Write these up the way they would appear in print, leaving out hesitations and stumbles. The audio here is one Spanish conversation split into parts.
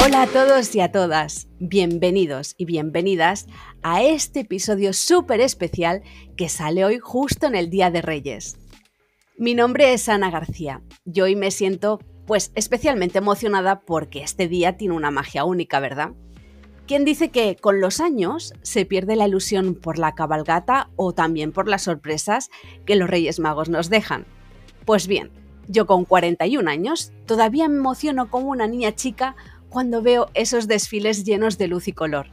Hola a todos y a todas, bienvenidos y bienvenidas a este episodio súper especial que sale hoy justo en el Día de Reyes. Mi nombre es Ana García y hoy me siento especialmente emocionada porque este día tiene una magia única, ¿verdad? ¿Quién dice que con los años se pierde la ilusión por la cabalgata o también por las sorpresas que los Reyes Magos nos dejan? Pues bien, yo con 41 años todavía me emociono como una niña chica cuando veo esos desfiles llenos de luz y color.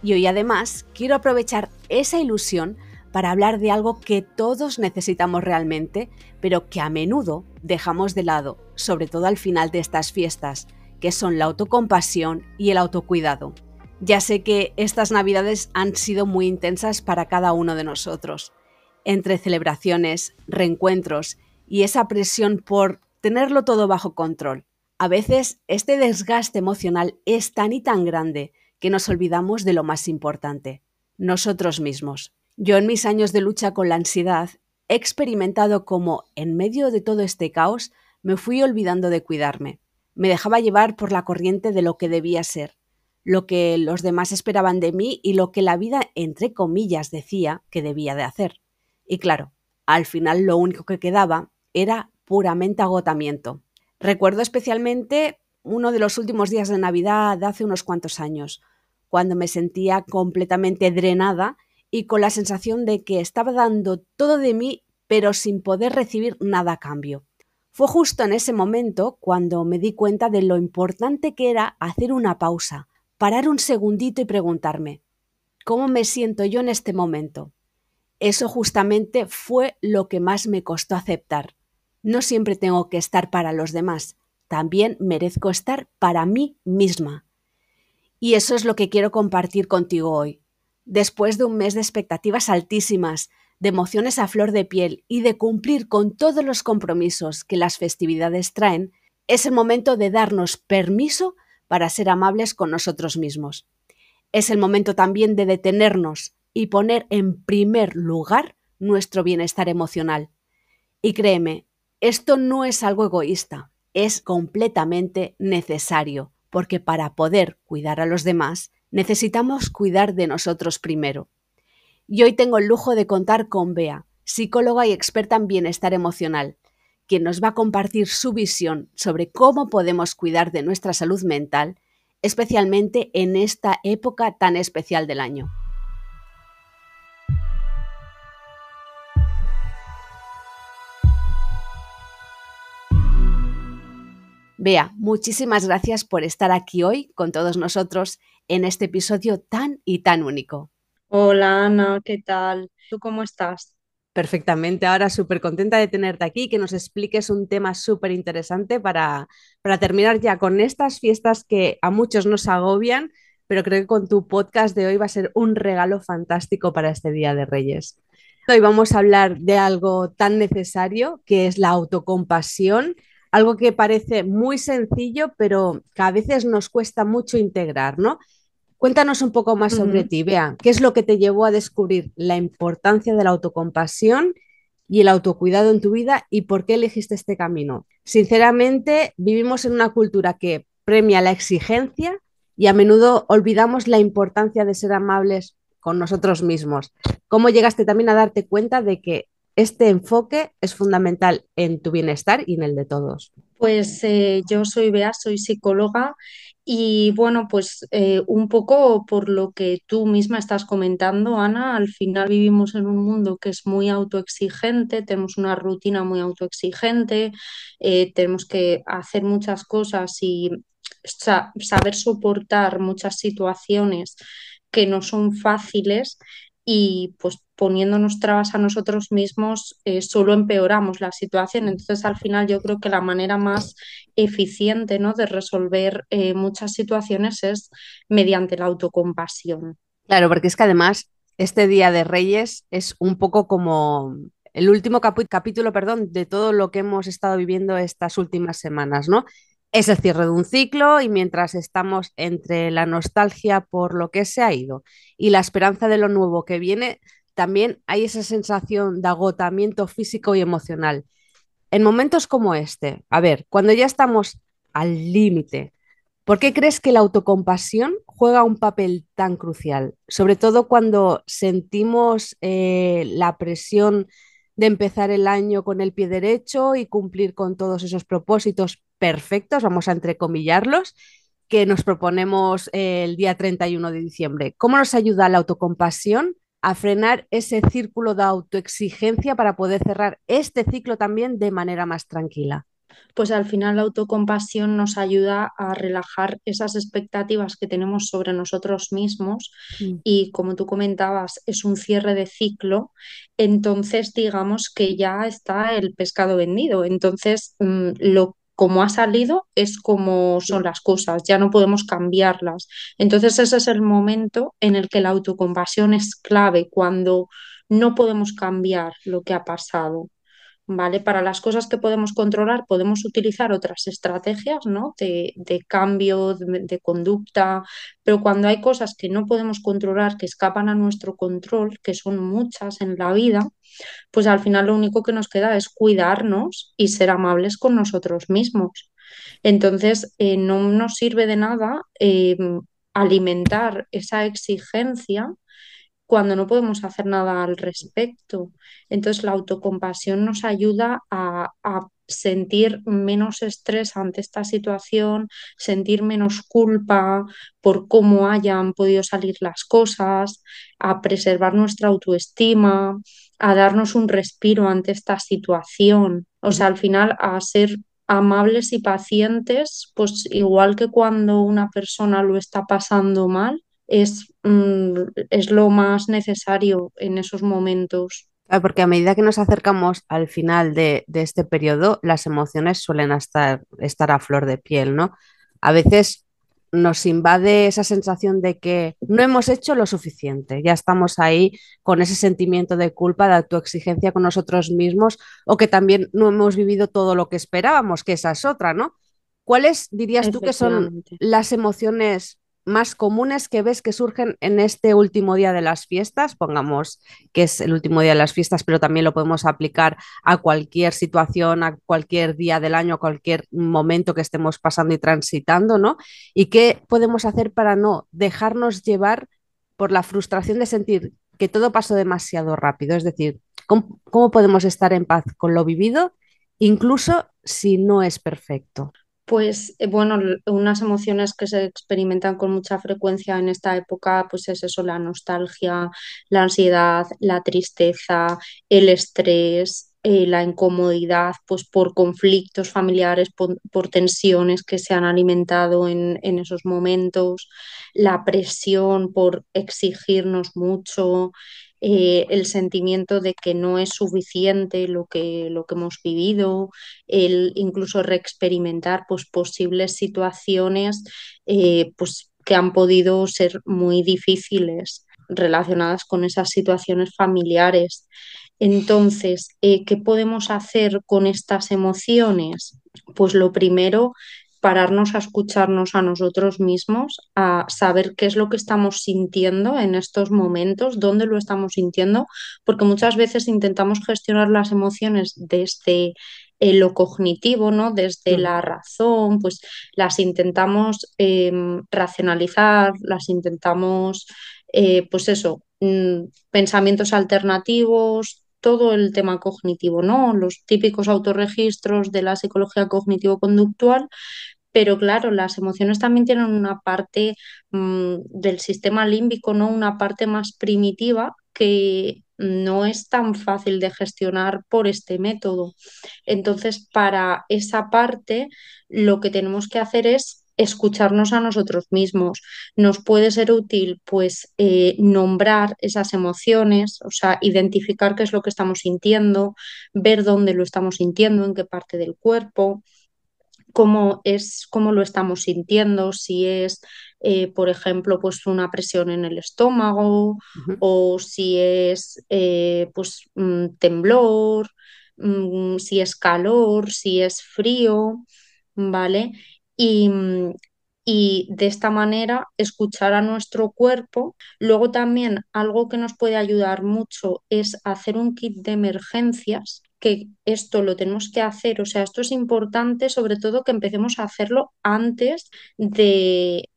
Y hoy además quiero aprovechar esa ilusión para hablar de algo que todos necesitamos realmente, pero que a menudo dejamos de lado, sobre todo al final de estas fiestas, que son la autocompasión y el autocuidado. Ya sé que estas Navidades han sido muy intensas para cada uno de nosotros. Entre celebraciones, reencuentros y esa presión por tenerlo todo bajo control. A veces este desgaste emocional es tan y tan grande que nos olvidamos de lo más importante, nosotros mismos. Yo en mis años de lucha con la ansiedad he experimentado cómo, en medio de todo este caos, me fui olvidando de cuidarme. Me dejaba llevar por la corriente de lo que debía ser, lo que los demás esperaban de mí y lo que la vida, entre comillas, decía que debía de hacer. Y claro, al final lo único que quedaba era puramente agotamiento. Recuerdo especialmente uno de los últimos días de Navidad de hace unos cuantos años, cuando me sentía completamente drenada y con la sensación de que estaba dando todo de mí, pero sin poder recibir nada a cambio. Fue justo en ese momento cuando me di cuenta de lo importante que era hacer una pausa, parar un segundito y preguntarme, ¿cómo me siento yo en este momento? Eso justamente fue lo que más me costó aceptar. No siempre tengo que estar para los demás, también merezco estar para mí misma. Y eso es lo que quiero compartir contigo hoy. Después de un mes de expectativas altísimas, de emociones a flor de piel y de cumplir con todos los compromisos que las festividades traen, es el momento de darnos permiso para ser amables con nosotros mismos. Es el momento también de detenernos y poner en primer lugar nuestro bienestar emocional. Y créeme, esto no es algo egoísta, es completamente necesario, porque para poder cuidar a los demás, necesitamos cuidar de nosotros primero. Y hoy tengo el lujo de contar con Bea, psicóloga y experta en bienestar emocional, quien nos va a compartir su visión sobre cómo podemos cuidar de nuestra salud mental, especialmente en esta época tan especial del año. Bea, muchísimas gracias por estar aquí hoy con todos nosotros en este episodio tan y tan único. Hola Ana, ¿qué tal? ¿Tú cómo estás? Perfectamente, ahora súper contenta de tenerte aquí, que nos expliques un tema súper interesante para terminar ya con estas fiestas que a muchos nos agobian, pero creo que con tu podcast de hoy va a ser un regalo fantástico para este Día de Reyes. Hoy vamos a hablar de algo tan necesario que es la autocompasión, algo que parece muy sencillo, pero que a veces nos cuesta mucho integrar, ¿no? Cuéntanos un poco más sobre Ujú. ti, Bea. ¿Qué es lo que te llevó a descubrir la importancia de la autocompasión y el autocuidado en tu vida y por qué elegiste este camino? Sinceramente, vivimos en una cultura que premia la exigencia y a menudo olvidamos la importancia de ser amables con nosotros mismos. ¿Cómo llegaste también a darte cuenta de que este enfoque es fundamental en tu bienestar y en el de todos? Pues yo soy Bea, soy psicóloga y bueno, pues un poco por lo que tú misma estás comentando, Ana, al final vivimos en un mundo que es muy autoexigente, tenemos una rutina muy autoexigente, tenemos que hacer muchas cosas y saber soportar muchas situaciones que no son fáciles y pues poniéndonos trabas a nosotros mismos solo empeoramos la situación. Entonces, al final yo creo que la manera más eficiente, ¿no?, de resolver muchas situaciones es mediante la autocompasión. Claro, porque es que además este Día de Reyes es un poco como el último capítulo, perdón, de todo lo que hemos estado viviendo estas últimas semanas, ¿no? Es el cierre de un ciclo y mientras estamos entre la nostalgia por lo que se ha ido y la esperanza de lo nuevo que viene, también hay esa sensación de agotamiento físico y emocional. En momentos como este, a ver, cuando ya estamos al límite, ¿Por qué crees que la autocompasión juega un papel tan crucial? Sobre todo cuando sentimos la presión de empezar el año con el pie derecho y cumplir con todos esos propósitos perfectos, vamos a entrecomillarlos, que nos proponemos el día 31 de diciembre. ¿Cómo nos ayuda la autocompasión a frenar ese círculo de autoexigencia para poder cerrar este ciclo también de manera más tranquila? Pues al final la autocompasión nos ayuda a relajar esas expectativas que tenemos sobre nosotros mismos Mm. y como tú comentabas, es un cierre de ciclo, entonces digamos que ya está el pescado vendido, entonces lo como ha salido es como son las cosas, ya no podemos cambiarlas. Entonces ese es el momento en el que la autocompasión es clave, cuando no podemos cambiar lo que ha pasado. ¿Vale? Para las cosas que podemos controlar, podemos utilizar otras estrategias, ¿no? De cambio, de conducta, pero cuando hay cosas que no podemos controlar, que escapan a nuestro control, que son muchas en la vida, pues al final lo único que nos queda es cuidarnos y ser amables con nosotros mismos. Entonces, no nos sirve de nada alimentar esa exigencia cuando no podemos hacer nada al respecto. Entonces, la autocompasión nos ayuda a sentir menos estrés ante esta situación, sentir menos culpa por cómo hayan podido salir las cosas, a preservar nuestra autoestima, a darnos un respiro ante esta situación. O sea, al final, a ser amables y pacientes, pues igual que cuando una persona lo está pasando mal, es lo más necesario en esos momentos. Claro, porque a medida que nos acercamos al final de este periodo, las emociones suelen estar a flor de piel, ¿no? A veces nos invade esa sensación de que no hemos hecho lo suficiente, ya estamos ahí con ese sentimiento de culpa, de autoexigencia con nosotros mismos, o que también no hemos vivido todo lo que esperábamos, que esa es otra, ¿no? ¿Cuáles dirías tú que son Efectivamente. las emociones más comunes que ves que surgen en este último día de las fiestas? Pongamos que es el último día de las fiestas, pero también lo podemos aplicar a cualquier situación, a cualquier día del año, a cualquier momento que estemos pasando y transitando, ¿no? ¿Y qué podemos hacer para no dejarnos llevar por la frustración de sentir que todo pasó demasiado rápido? Es decir, ¿cómo podemos estar en paz con lo vivido, incluso si no es perfecto? Pues bueno, unas emociones que se experimentan con mucha frecuencia en esta época, pues es eso, la nostalgia, la ansiedad, la tristeza, el estrés, la incomodidad, pues por conflictos familiares, por tensiones que se han alimentado en esos momentos, la presión por exigirnos mucho, el sentimiento de que no es suficiente lo que hemos vivido, el incluso reexperimentar pues, posibles situaciones pues, que han podido ser muy difíciles relacionadas con esas situaciones familiares. Entonces, ¿qué podemos hacer con estas emociones? Pues lo primero, pararnos a escucharnos a nosotros mismos, a saber qué es lo que estamos sintiendo en estos momentos, dónde lo estamos sintiendo, porque muchas veces intentamos gestionar las emociones desde lo cognitivo, ¿no? Desde Ujú. la razón, pues las intentamos racionalizar, las intentamos, pues eso, pensamientos alternativos, todo el tema cognitivo, ¿no? Los típicos autorregistros de la psicología cognitivo-conductual, pero claro, las emociones también tienen una parte del sistema límbico, ¿no? Una parte más primitiva que no es tan fácil de gestionar por este método. Entonces, para esa parte, lo que tenemos que hacer es escucharnos a nosotros mismos. Nos puede ser útil, pues, nombrar esas emociones, o sea, identificar qué es lo que estamos sintiendo, ver dónde lo estamos sintiendo, en qué parte del cuerpo, cómo lo estamos sintiendo, si es, por ejemplo, pues una presión en el estómago Ujú. o si es pues temblor, si es calor, si es frío, ¿vale? Y, y de esta manera escuchar a nuestro cuerpo. Luego también algo que nos puede ayudar mucho es hacer un kit de emergencias que esto lo tenemos que hacer, o sea, esto es importante sobre todo que empecemos a hacerlo antes de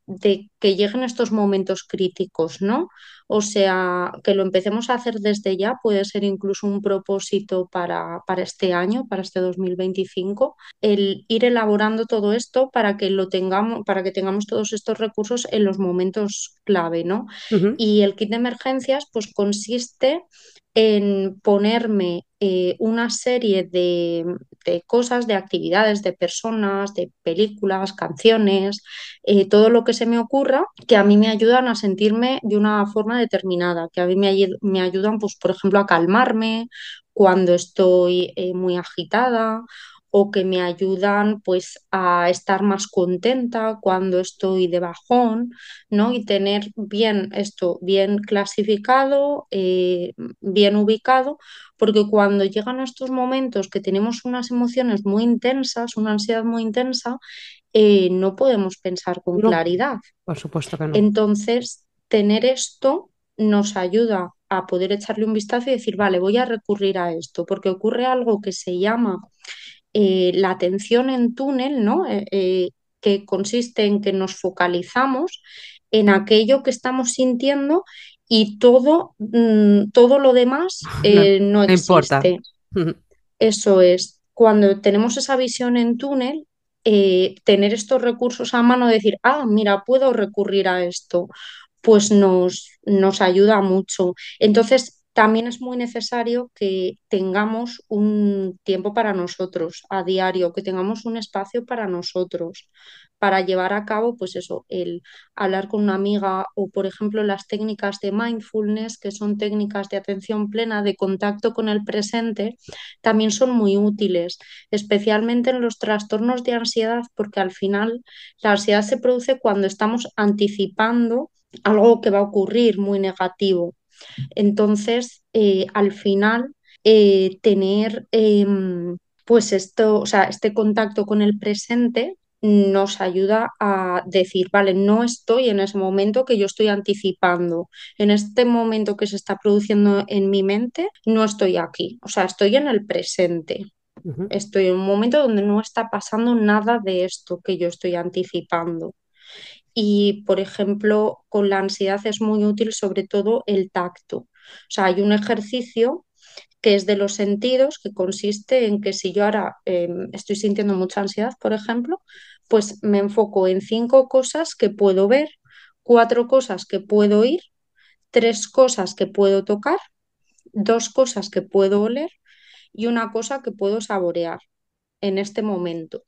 que lleguen estos momentos críticos, ¿no? O sea, que lo empecemos a hacer desde ya puede ser incluso un propósito para este año, para este 2025, el ir elaborando todo esto para que lo tengamos, para que tengamos todos estos recursos en los momentos clave, ¿no? Ujú. Y el kit de emergencias, pues consiste en ponerme una serie de cosas, de actividades, de personas, de películas, canciones, todo lo que se me ocurra, que a mí me ayudan a sentirme de una forma determinada, que a mí me ayudan, pues, por ejemplo, a calmarme cuando estoy muy agitada o que me ayudan pues a estar más contenta cuando estoy de bajón, ¿no? Y tener bien esto, bien clasificado, bien ubicado, porque cuando llegan estos momentos que tenemos unas emociones muy intensas, una ansiedad muy intensa, no podemos pensar con No, claridad. por supuesto que no. Entonces, tener esto nos ayuda a poder echarle un vistazo y decir, vale, voy a recurrir a esto, porque ocurre algo que se llama la atención en túnel, ¿no? Que consiste en que nos focalizamos en aquello que estamos sintiendo y todo lo demás No, no no importa. existe. Eso es, cuando tenemos esa visión en túnel, tener estos recursos a mano, decir, ah, mira, puedo recurrir a esto, pues nos ayuda mucho. Entonces, también es muy necesario que tengamos un tiempo para nosotros a diario, que tengamos un espacio para nosotros, para llevar a cabo, pues eso, el hablar con una amiga o, por ejemplo, las técnicas de mindfulness, que son técnicas de atención plena, de contacto con el presente, también son muy útiles, especialmente en los trastornos de ansiedad, porque al final la ansiedad se produce cuando estamos anticipando algo que va a ocurrir muy negativo. Entonces, al final, tener pues esto, o sea, este contacto con el presente nos ayuda a decir, vale, no estoy en ese momento que yo estoy anticipando, en este momento que se está produciendo en mi mente, no estoy aquí, o sea, estoy en el presente. Ujú. Estoy en un momento donde no está pasando nada de esto que yo estoy anticipando. Y, por ejemplo, con la ansiedad es muy útil sobre todo el tacto. O sea, hay un ejercicio que es de los sentidos, que consiste en que si yo ahora estoy sintiendo mucha ansiedad, por ejemplo, pues me enfoco en 5 cosas que puedo ver, 4 cosas que puedo oír, 3 cosas que puedo tocar, 2 cosas que puedo oler y una cosa que puedo saborear en este momento,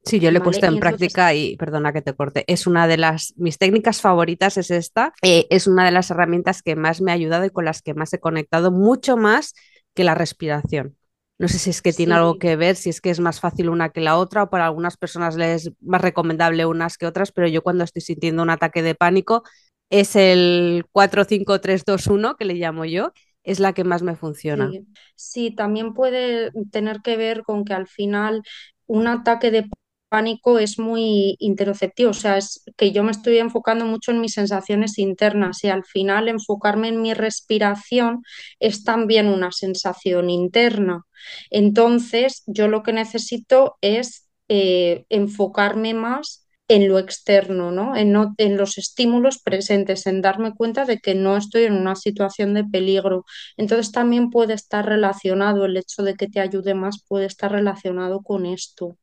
Sí, yo lo he ¿vale? puesto Y en entonces, práctica y perdona que te corte. Es una de mis técnicas favoritas, es esta. Es una de las herramientas que más me ha ayudado y con las que más he conectado, mucho más que la respiración. No sé si es que tiene algo sí. que ver, si es que es más fácil una que la otra, o para algunas personas les es más recomendable unas que otras, pero yo cuando estoy sintiendo un ataque de pánico es el 4-5-3-2-1 que le llamo yo, es la que más me funciona. Sí, sí, también puede tener que ver con que al final un ataque de pánico es muy interoceptivo, o sea, es que yo me estoy enfocando mucho en mis sensaciones internas y al final enfocarme en mi respiración es también una sensación interna. Entonces, yo lo que necesito es enfocarme más en lo externo, ¿no? En los estímulos presentes, en darme cuenta de que no estoy en una situación de peligro. Entonces también puede estar relacionado, el hecho de que te ayude más puede estar relacionado con esto,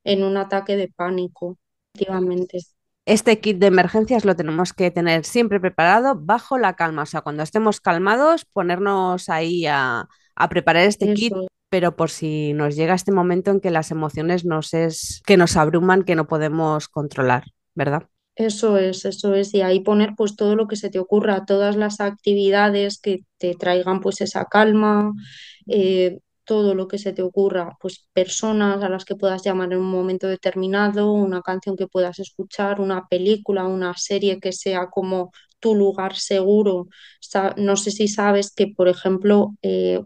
en un ataque de pánico, efectivamente. Este kit de emergencias lo tenemos que tener siempre preparado bajo la calma. O sea, cuando estemos calmados, ponernos ahí a preparar este kit, Eso, pero por si nos llega este momento en que las emociones que nos abruman, que no podemos controlar, ¿verdad? eso es. Y ahí poner pues todo lo que se te ocurra, todas las actividades que te traigan pues esa calma, todo lo que se te ocurra, pues personas a las que puedas llamar en un momento determinado, una canción que puedas escuchar, una película, una serie que sea como tu lugar seguro. No sé si sabes que, por ejemplo,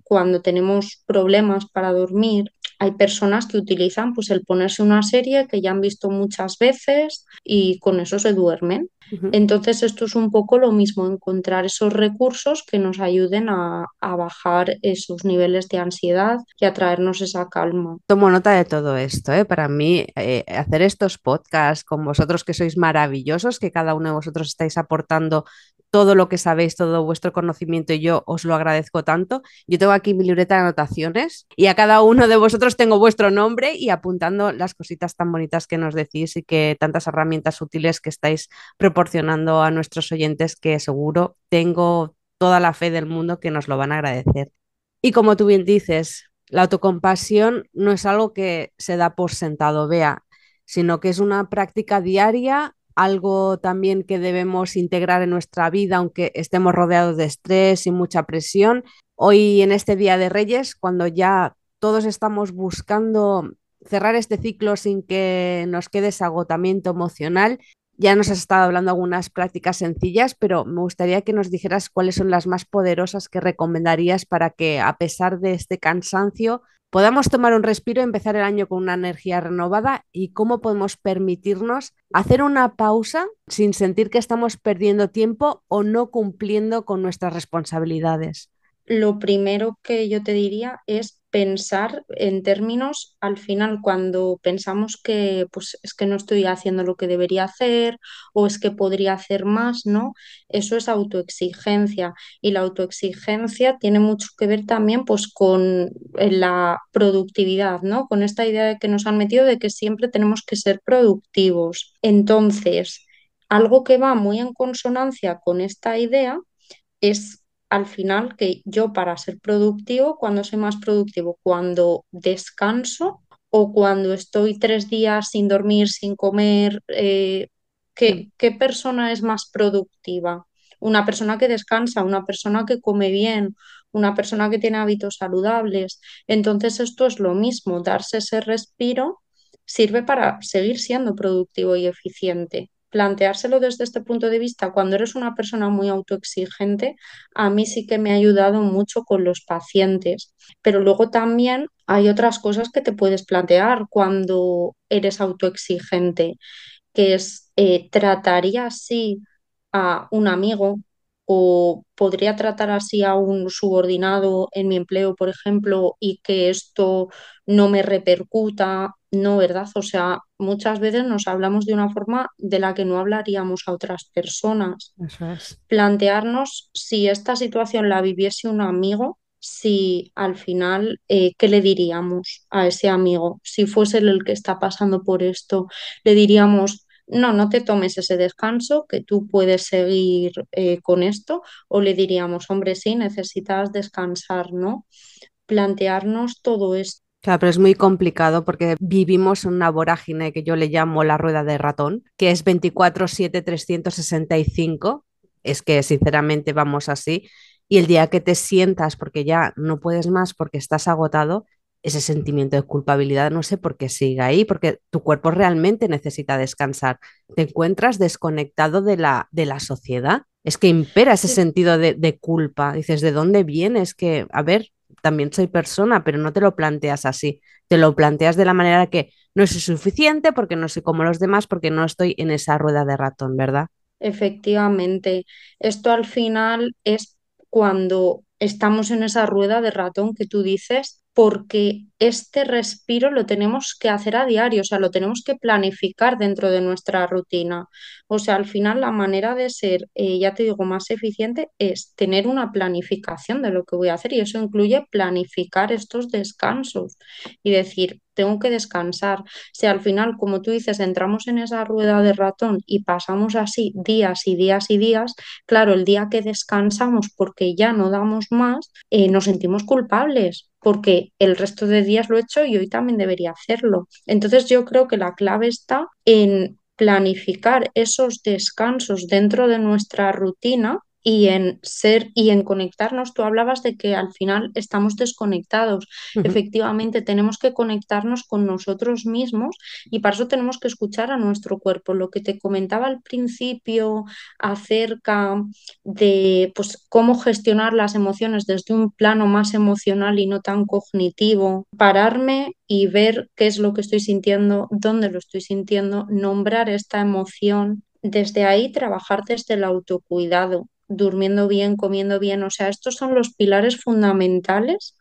cuando tenemos problemas para dormir, hay personas que utilizan pues el ponerse una serie que ya han visto muchas veces y con eso se duermen. Ujú. Entonces, esto es un poco lo mismo, encontrar esos recursos que nos ayuden a bajar esos niveles de ansiedad y a traernos esa calma. Tomo nota de todo esto, ¿eh? Para mí, hacer estos podcasts con vosotros que sois maravillosos, que cada uno de vosotros estáis aportando todo lo que sabéis, todo vuestro conocimiento y yo os lo agradezco tanto. Yo tengo aquí mi libreta de anotaciones y a cada uno de vosotros tengo vuestro nombre y apuntando las cositas tan bonitas que nos decís y que tantas herramientas útiles que estáis proporcionando a nuestros oyentes que seguro tengo toda la fe del mundo que nos lo van a agradecer. Y como tú bien dices, la autocompasión no es algo que se da por sentado, vea, sino que es una práctica diaria, algo también que debemos integrar en nuestra vida, aunque estemos rodeados de estrés y mucha presión. Hoy en este Día de Reyes, cuando ya todos estamos buscando cerrar este ciclo sin que nos quede ese agotamiento emocional, ya nos has estado hablando de algunas prácticas sencillas, pero me gustaría que nos dijeras cuáles son las más poderosas que recomendarías para que, a pesar de este cansancio, podamos tomar un respiro y empezar el año con una energía renovada y cómo podemos permitirnos hacer una pausa sin sentir que estamos perdiendo tiempo o no cumpliendo con nuestras responsabilidades. Lo primero que yo te diría es pensar en términos, al final, cuando pensamos que pues es que no estoy haciendo lo que debería hacer o es que podría hacer más, ¿no? Eso es autoexigencia y la autoexigencia tiene mucho que ver también pues con la productividad, ¿no? Con esta idea de que nos han metido de que siempre tenemos que ser productivos. Entonces, algo que va muy en consonancia con esta idea es al final que yo para ser productivo, ¿cuando soy más productivo? Cuando descanso o cuando estoy 3 días sin dormir, sin comer. Sí. ¿Qué persona es más productiva? Una persona que descansa, una persona que come bien, una persona que tiene hábitos saludables. Entonces esto es lo mismo, darse ese respiro sirve para seguir siendo productivo y eficiente. Planteárselo desde este punto de vista, cuando eres una persona muy autoexigente, a mí sí que me ha ayudado mucho con los pacientes. Pero luego también hay otras cosas que te puedes plantear cuando eres autoexigente, que es, ¿trataría así a un amigo o podría tratar así a un subordinado en mi empleo, por ejemplo, y que esto no me repercuta? No, ¿verdad? O sea, muchas veces nos hablamos de una forma de la que no hablaríamos a otras personas. Eso es. Plantearnos si esta situación la viviese un amigo, si al final, ¿qué le diríamos a ese amigo? Si fuese él el que está pasando por esto, le diríamos, no, no te tomes ese descanso, que tú puedes seguir con esto, o le diríamos, hombre, sí, necesitas descansar, ¿no? Plantearnos todo esto. Claro, pero es muy complicado porque vivimos en una vorágine que yo le llamo la rueda de ratón, que es 24/7, 365. Es que sinceramente vamos así. Y el día que te sientas porque ya no puedes más, porque estás agotado, ese sentimiento de culpabilidad no sé por qué sigue ahí, porque tu cuerpo realmente necesita descansar. Te encuentras desconectado de la sociedad. Es que impera ese Sí, sentido de culpa. Dices, ¿de dónde viene? Es que, a ver, también soy persona, pero no te lo planteas así. Te lo planteas de la manera que no soy suficiente porque no soy como los demás, porque no estoy en esa rueda de ratón, ¿verdad? efectivamente, esto al final es cuando estamos en esa rueda de ratón que tú dices, porque este respiro lo tenemos que hacer a diario, o sea, lo tenemos que planificar dentro de nuestra rutina. O sea, al final la manera de ser, ya te digo, más eficiente es tener una planificación de lo que voy a hacer y eso incluye planificar estos descansos y decir, tengo que descansar. Si al final, como tú dices, entramos en esa rueda de ratón y pasamos así días y días y días, claro, el día que descansamos porque ya no damos más, nos sentimos culpables porque el resto de días lo he hecho y hoy también debería hacerlo. Entonces yo creo que la clave está en planificar esos descansos dentro de nuestra rutina y en ser y en conectarnos. Tú hablabas de que al final estamos desconectados. Ujú. Efectivamente, tenemos que conectarnos con nosotros mismos y para eso tenemos que escuchar a nuestro cuerpo. Lo que te comentaba al principio acerca de pues, cómo gestionar las emociones desde un plano más emocional y no tan cognitivo, pararme y ver qué es lo que estoy sintiendo, dónde lo estoy sintiendo, nombrar esta emoción, desde ahí trabajar desde el autocuidado, durmiendo bien, comiendo bien, o sea, estos son los pilares fundamentales,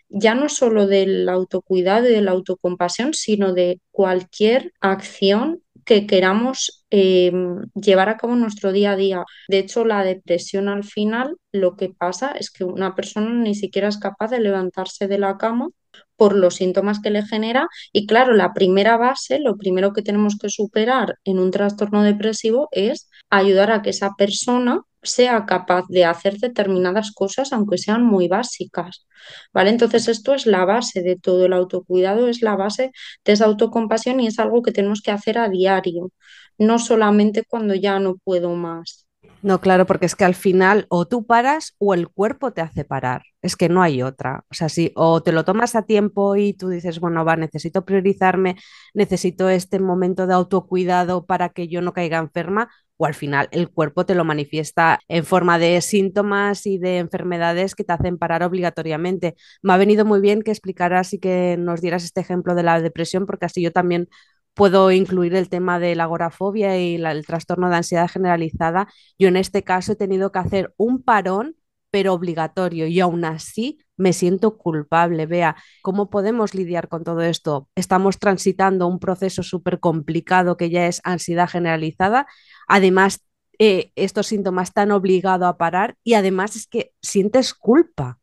ya no solo del autocuidado y de la autocompasión, sino de cualquier acción que queramos llevar a cabo en nuestro día a día. De hecho, la depresión al final lo que pasa es que una persona ni siquiera es capaz de levantarse de la cama por los síntomas que le genera y claro, la primera base, lo primero que tenemos que superar en un trastorno depresivo es ayudar a que esa persona sea capaz de hacer determinadas cosas, aunque sean muy básicas. ¿Vale? Entonces, esto es la base de todo. El autocuidado es la base de esa autocompasión y es algo que tenemos que hacer a diario, no solamente cuando ya no puedo más. No, claro, porque es que al final o tú paras o el cuerpo te hace parar. Es que no hay otra. O sea, si o te lo tomas a tiempo y tú dices, bueno, va, necesito priorizarme, necesito este momento de autocuidado para que yo no caiga enferma, o al final el cuerpo te lo manifiesta en forma de síntomas y de enfermedades que te hacen parar obligatoriamente. Me ha venido muy bien que explicaras y que nos dieras este ejemplo de la depresión, porque así yo también puedo incluir el tema de la agorafobia y el trastorno de ansiedad generalizada. Yo en este caso he tenido que hacer un parón, pero obligatorio, y aún así me siento culpable. Vea, ¿cómo podemos lidiar con todo esto? Estamos transitando un proceso súper complicado que ya es ansiedad generalizada. Además, estos síntomas te han obligado a parar y además es que sientes culpa.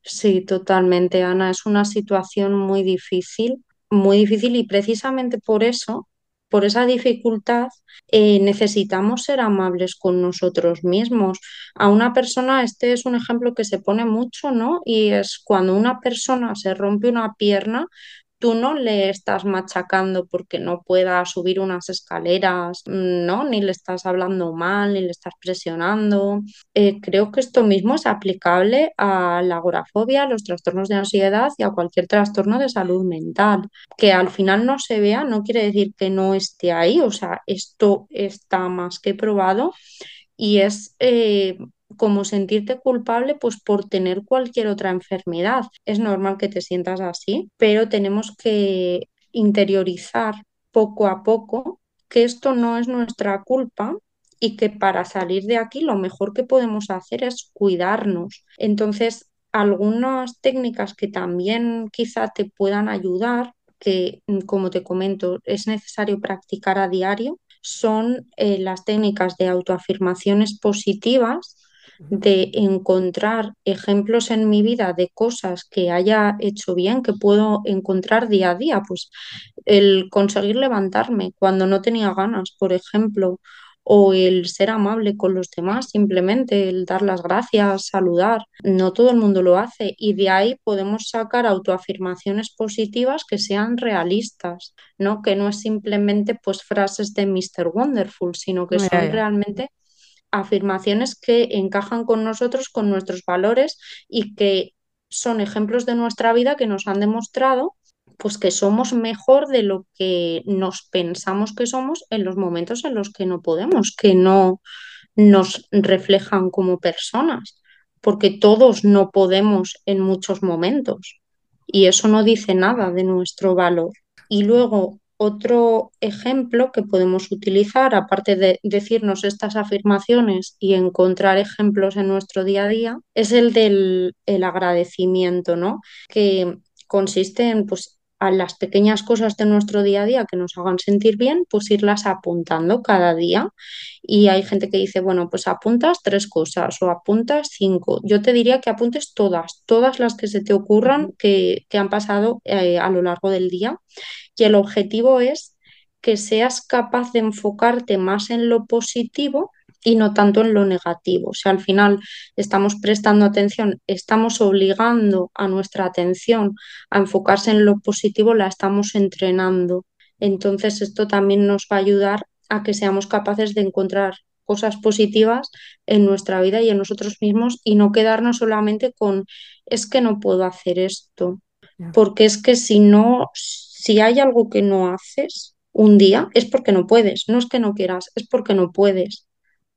Sí, totalmente, Ana. Es una situación muy difícil y precisamente por eso, por esa dificultad, necesitamos ser amables con nosotros mismos. A una persona, este es un ejemplo que se pone mucho, ¿no? Y es cuando una persona se rompe una pierna. Tú no le estás machacando porque no pueda subir unas escaleras, ¿no? Ni le estás hablando mal, ni le estás presionando. Creo que esto mismo es aplicable a la agorafobia, a los trastornos de ansiedad y a cualquier trastorno de salud mental. Que al final no se vea no quiere decir que no esté ahí, o sea, esto está más que probado y es como sentirte culpable pues por tener cualquier otra enfermedad. Es normal que te sientas así, pero tenemos que interiorizar poco a poco que esto no es nuestra culpa y que para salir de aquí lo mejor que podemos hacer es cuidarnos. Entonces, algunas técnicas que también quizá te puedan ayudar, que como te comento, es necesario practicar a diario, son las técnicas de autoafirmaciones positivas, de encontrar ejemplos en mi vida de cosas que haya hecho bien, que puedo encontrar día a día, pues el conseguir levantarme cuando no tenía ganas, por ejemplo, o el ser amable con los demás, simplemente el dar las gracias, saludar. No todo el mundo lo hace y de ahí podemos sacar autoafirmaciones positivas que sean realistas, ¿no? Que no es simplemente pues frases de Mr. Wonderful, sino que Ya, son ya. realmente afirmaciones que encajan con nosotros, con nuestros valores y que son ejemplos de nuestra vida que nos han demostrado pues que somos mejor de lo que nos pensamos que somos en los momentos en los que no podemos, que no nos reflejan como personas, porque todos no podemos en muchos momentos y eso no dice nada de nuestro valor. Y luego otro ejemplo que podemos utilizar, aparte de decirnos estas afirmaciones y encontrar ejemplos en nuestro día a día, es el del el agradecimiento, ¿no? Que consiste en pues a las pequeñas cosas de nuestro día a día que nos hagan sentir bien, pues irlas apuntando cada día. Y hay gente que dice, bueno, pues apuntas tres cosas o apuntas cinco. Yo te diría que apuntes todas, todas las que se te ocurran Ujú. que han pasado a lo largo del día. Y el objetivo es que seas capaz de enfocarte más en lo positivo y no tanto en lo negativo. O sea, al final estamos prestando atención, estamos obligando a nuestra atención a enfocarse en lo positivo, la estamos entrenando. Entonces, esto también nos va a ayudar a que seamos capaces de encontrar cosas positivas en nuestra vida y en nosotros mismos y no quedarnos solamente con es que no puedo hacer esto, Ya. porque es que si no, si hay algo que no haces un día, es porque no puedes, no es que no quieras, es porque no puedes.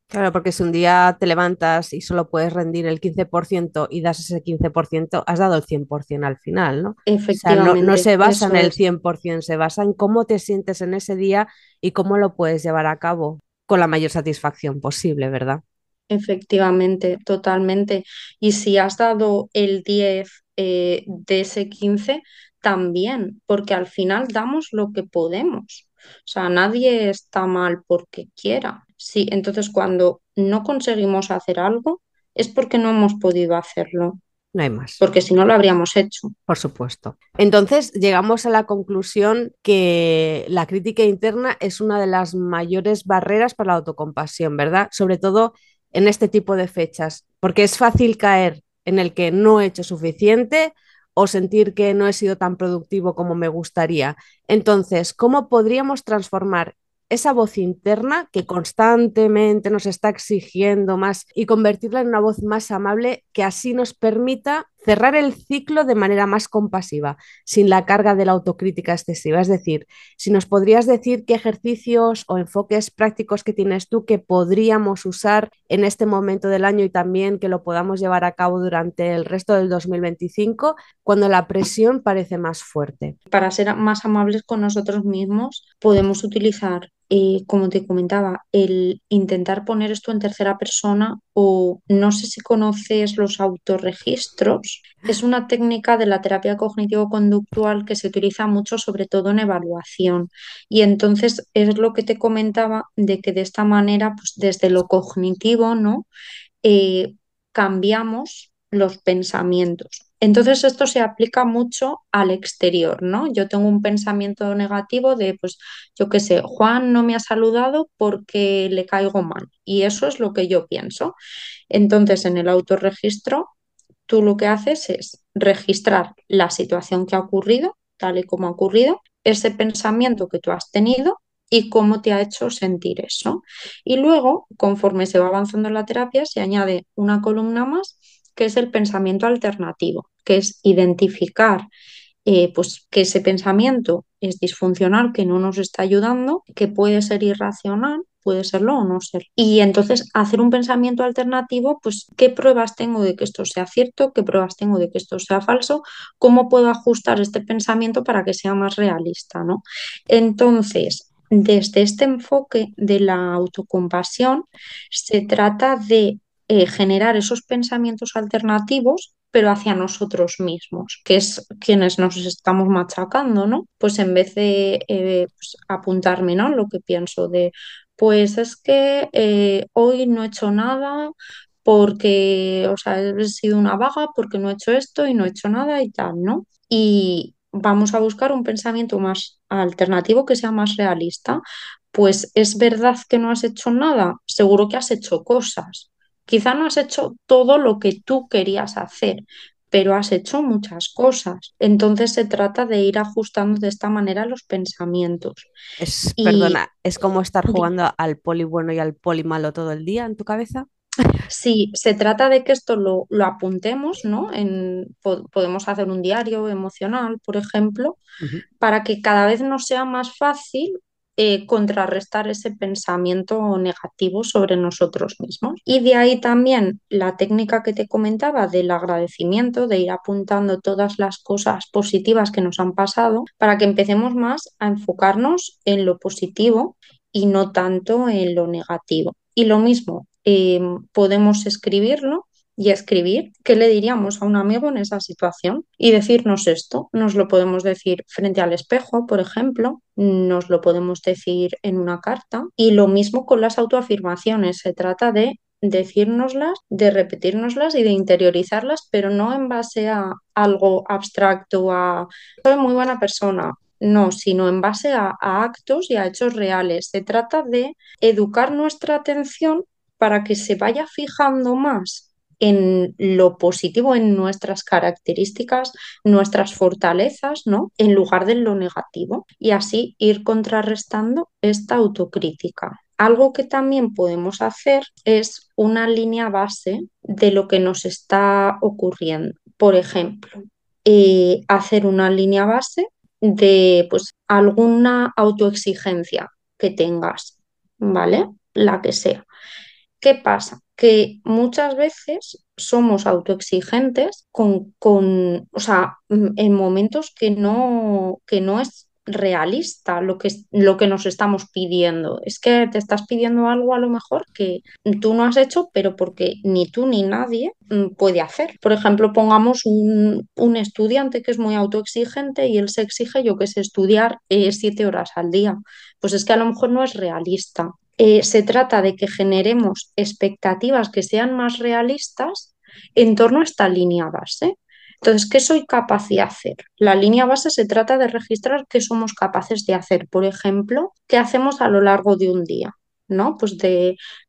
Claro, porque si un día te levantas y solo puedes rendir el 15% y das ese 15%, has dado el 100% al final, ¿no? O sea, no Efectivamente, se basa en eso el es. 100%, se basa en cómo te sientes en ese día y cómo lo puedes llevar a cabo. con la mayor satisfacción posible, ¿verdad? Efectivamente, totalmente. Y si has dado el 10 de ese 15 también, porque al final damos lo que podemos. O sea, nadie está mal porque quiera. Sí, entonces cuando no conseguimos hacer algo es porque no hemos podido hacerlo, No hay más. porque si no lo habríamos hecho. Por supuesto. Entonces, llegamos a la conclusión que la crítica interna es una de las mayores barreras para la autocompasión, ¿verdad? Sobre todo en este tipo de fechas, porque es fácil caer en el que no he hecho suficiente o sentir que no he sido tan productivo como me gustaría. Entonces, ¿cómo podríamos transformar esa voz interna que constantemente nos está exigiendo más y convertirla en una voz más amable que así nos permita cerrar el ciclo de manera más compasiva, sin la carga de la autocrítica excesiva? Es decir, si nos podrías decir qué ejercicios o enfoques prácticos que tienes tú que podríamos usar en este momento del año y también que lo podamos llevar a cabo durante el resto del 2025, cuando la presión parece más fuerte. Para ser más amables con nosotros mismos, podemos utilizar, como te comentaba, el intentar poner esto en tercera persona o no sé si conoces los autorregistros. Es una técnica de la terapia cognitivo-conductual que se utiliza mucho, sobre todo en evaluación. Y entonces es lo que te comentaba de que de esta manera, pues desde lo cognitivo, ¿no? eh, cambiamos los pensamientos. Entonces esto se aplica mucho al exterior, ¿no? Yo tengo un pensamiento negativo de, pues, yo qué sé, Juan no me ha saludado porque le caigo mal. Y eso es lo que yo pienso. Entonces, en el autorregistro, tú lo que haces es registrar la situación que ha ocurrido, tal y como ha ocurrido, ese pensamiento que tú has tenido y cómo te ha hecho sentir eso. Y luego, conforme se va avanzando en la terapia, se añade una columna más, que es el pensamiento alternativo, que es identificar pues que ese pensamiento es disfuncional, que no nos está ayudando, que puede ser irracional, puede serlo o no ser. Y entonces hacer un pensamiento alternativo, pues qué pruebas tengo de que esto sea cierto, qué pruebas tengo de que esto sea falso, cómo puedo ajustar este pensamiento para que sea más realista, ¿no? Entonces, desde este enfoque de la autocompasión, se trata de generar esos pensamientos alternativos, pero hacia nosotros mismos, que es quienes nos estamos machacando, ¿no? Pues en vez de pues, apuntarme, ¿no? Lo que pienso de, pues es que hoy no he hecho nada porque, o sea, he sido una vaga porque no he hecho esto y no he hecho nada y tal, ¿no? Y vamos a buscar un pensamiento más alternativo que sea más realista. Pues es verdad que no has hecho nada, seguro que has hecho cosas. Quizá no has hecho todo lo que tú querías hacer, pero has hecho muchas cosas. Entonces se trata de ir ajustando de esta manera los pensamientos. Y Perdona, es como estar jugando al poli bueno y al poli malo todo el día en tu cabeza. sí, se trata de que esto lo apuntemos, ¿no? Podemos hacer un diario emocional, por ejemplo, Ujú. para que cada vez nos sea más fácil contrarrestar ese pensamiento negativo sobre nosotros mismos. Y de ahí también la técnica que te comentaba del agradecimiento, de ir apuntando todas las cosas positivas que nos han pasado, para que empecemos más a enfocarnos en lo positivo y no tanto en lo negativo. Y lo mismo, podemos escribirlo y escribir qué le diríamos a un amigo en esa situación y decirnos esto. Nos lo podemos decir frente al espejo, por ejemplo, nos lo podemos decir en una carta y lo mismo con las autoafirmaciones. Se trata de decírnoslas, de repetírnoslas y de interiorizarlas, pero no en base a algo abstracto, a soy muy buena persona. No, sino en base a actos y a hechos reales. Se trata de educar nuestra atención para que se vaya fijando más en lo positivo, en nuestras características, nuestras fortalezas, ¿no? En lugar de lo negativo. Y así ir contrarrestando esta autocrítica. Algo que también podemos hacer es una línea base de lo que nos está ocurriendo. Por ejemplo, hacer una línea base de pues alguna autoexigencia que tengas, ¿vale? La que sea. ¿Qué pasa? Que muchas veces somos autoexigentes o sea, en momentos que no es realista lo que nos estamos pidiendo. Es que te estás pidiendo algo a lo mejor que tú no has hecho, pero porque ni tú ni nadie puede hacer. Por ejemplo, pongamos un estudiante que es muy autoexigente y él se exige, yo que sé, estudiar 7 horas al día. Pues es que a lo mejor no es realista. Se trata de que generemos expectativas que sean más realistas en torno a esta línea base. Entonces, ¿qué soy capaz de hacer? La línea base se trata de registrar qué somos capaces de hacer. Por ejemplo, qué hacemos a lo largo de un día, ¿no? Pues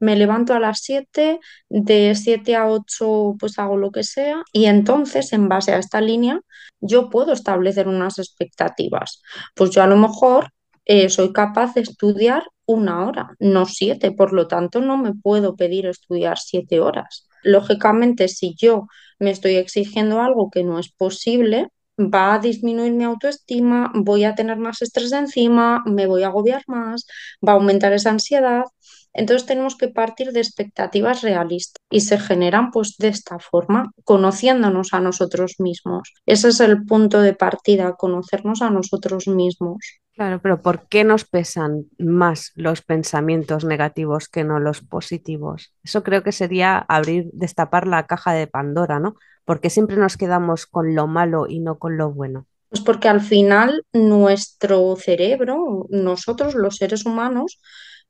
me levanto a las 7, de 7 a 8 pues hago lo que sea y entonces en base a esta línea yo puedo establecer unas expectativas. Pues yo a lo mejor soy capaz de estudiar 1 hora, no 7, por lo tanto no me puedo pedir estudiar 7 horas. Lógicamente, si yo me estoy exigiendo algo que no es posible, va a disminuir mi autoestima, voy a tener más estrés de encima, me voy a agobiar más, va a aumentar esa ansiedad. Entonces tenemos que partir de expectativas realistas y se generan pues de esta forma, conociéndonos a nosotros mismos. Ese es el punto de partida, conocernos a nosotros mismos. Claro, pero ¿por qué nos pesan más los pensamientos negativos que no los positivos? Eso creo que sería abrir, destapar la caja de Pandora, ¿no? Porque siempre nos quedamos con lo malo y no con lo bueno. Pues porque al final nuestro cerebro, nosotros los seres humanos,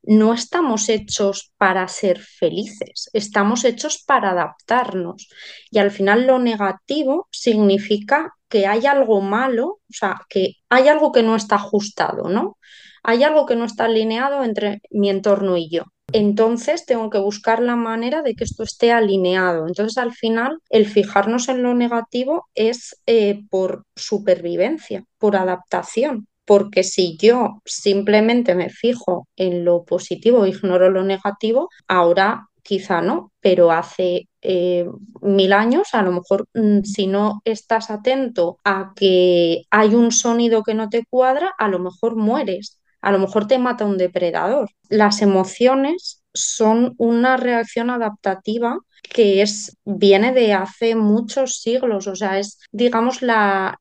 no estamos hechos para ser felices, estamos hechos para adaptarnos. Y al final lo negativo significa que hay algo malo, o sea, que hay algo que no está ajustado, ¿no? Hay algo que no está alineado entre mi entorno y yo. Entonces tengo que buscar la manera de que esto esté alineado. Entonces al final el fijarnos en lo negativo es por supervivencia, por adaptación. Porque si yo simplemente me fijo en lo positivo e ignoro lo negativo, ahora quizá no, pero hace 1000 años, a lo mejor si no estás atento a que hay un sonido que no te cuadra, a lo mejor mueres, a lo mejor te mata un depredador. Las emociones son una reacción adaptativa que viene de hace muchos siglos, o sea, es, digamos, la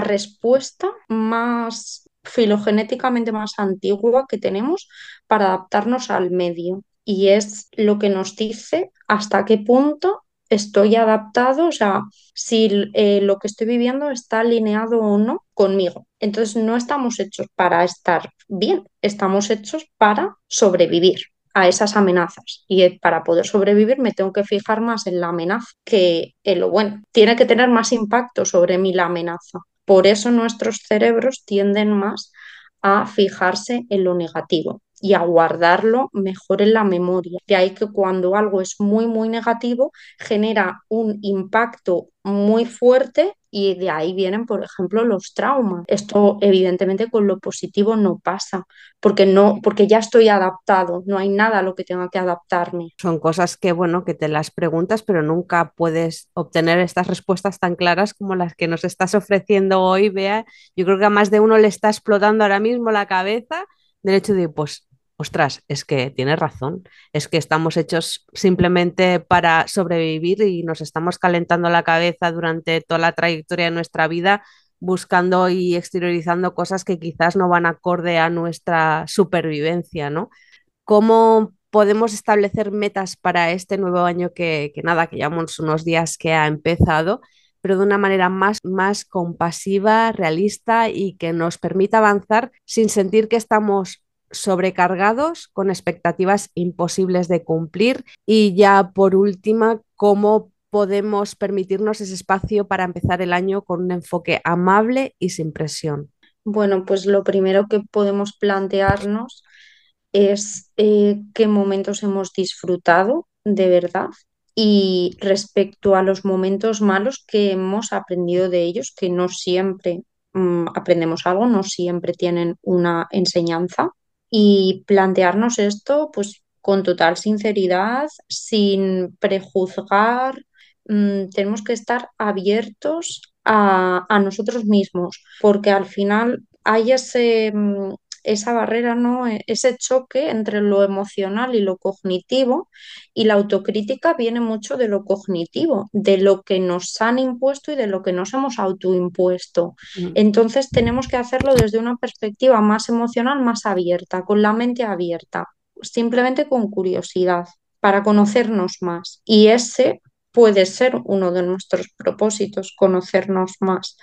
respuesta más filogenéticamente más antigua que tenemos para adaptarnos al medio. Y es lo que nos dice hasta qué punto estoy adaptado, o sea, si lo que estoy viviendo está alineado o no conmigo. Entonces no estamos hechos para estar bien, estamos hechos para sobrevivir a esas amenazas. Y para poder sobrevivir me tengo que fijar más en la amenaza que en lo bueno. Tiene que tener más impacto sobre mí la amenaza. Por eso nuestros cerebros tienden más a fijarse en lo negativo y a guardarlo mejor en la memoria. De ahí que cuando algo es muy, muy negativo, genera un impacto muy fuerte y de ahí vienen, por ejemplo, los traumas. Esto evidentemente con lo positivo no pasa, porque no, porque ya estoy adaptado, no hay nada a lo que tenga que adaptarme. Son cosas que, bueno, que te las preguntas, pero nunca puedes obtener estas respuestas tan claras como las que nos estás ofreciendo hoy, Bea. Yo creo que a más de uno le está explotando ahora mismo la cabeza del hecho de, pues, ostras, es que tienes razón, es que estamos hechos simplemente para sobrevivir y nos estamos calentando la cabeza durante toda la trayectoria de nuestra vida buscando y exteriorizando cosas que quizás no van acorde a nuestra supervivencia, ¿no? ¿Cómo podemos establecer metas para este nuevo año que nada, que llevamos unos días que ha empezado, pero de una manera más compasiva, realista y que nos permita avanzar sin sentir que estamos sobrecargados con expectativas imposibles de cumplir? Y ya por última, ¿cómo podemos permitirnos ese espacio para empezar el año con un enfoque amable y sin presión? Bueno, pues lo primero que podemos plantearnos es qué momentos hemos disfrutado de verdad y respecto a los momentos malos que hemos aprendido de ellos, que no siempre aprendemos algo, no siempre tienen una enseñanza, y plantearnos esto pues con total sinceridad, sin prejuzgar. Tenemos que estar abiertos a nosotros mismos, porque al final hay esa barrera, ¿no? Ese choque entre lo emocional y lo cognitivo, y la autocrítica viene mucho de lo cognitivo, de lo que nos han impuesto y de lo que nos hemos autoimpuesto. Mm. Entonces tenemos que hacerlo desde una perspectiva más emocional, más abierta, con la mente abierta, simplemente con curiosidad, para conocernos más. Y ese puede ser uno de nuestros propósitos, conocernos más.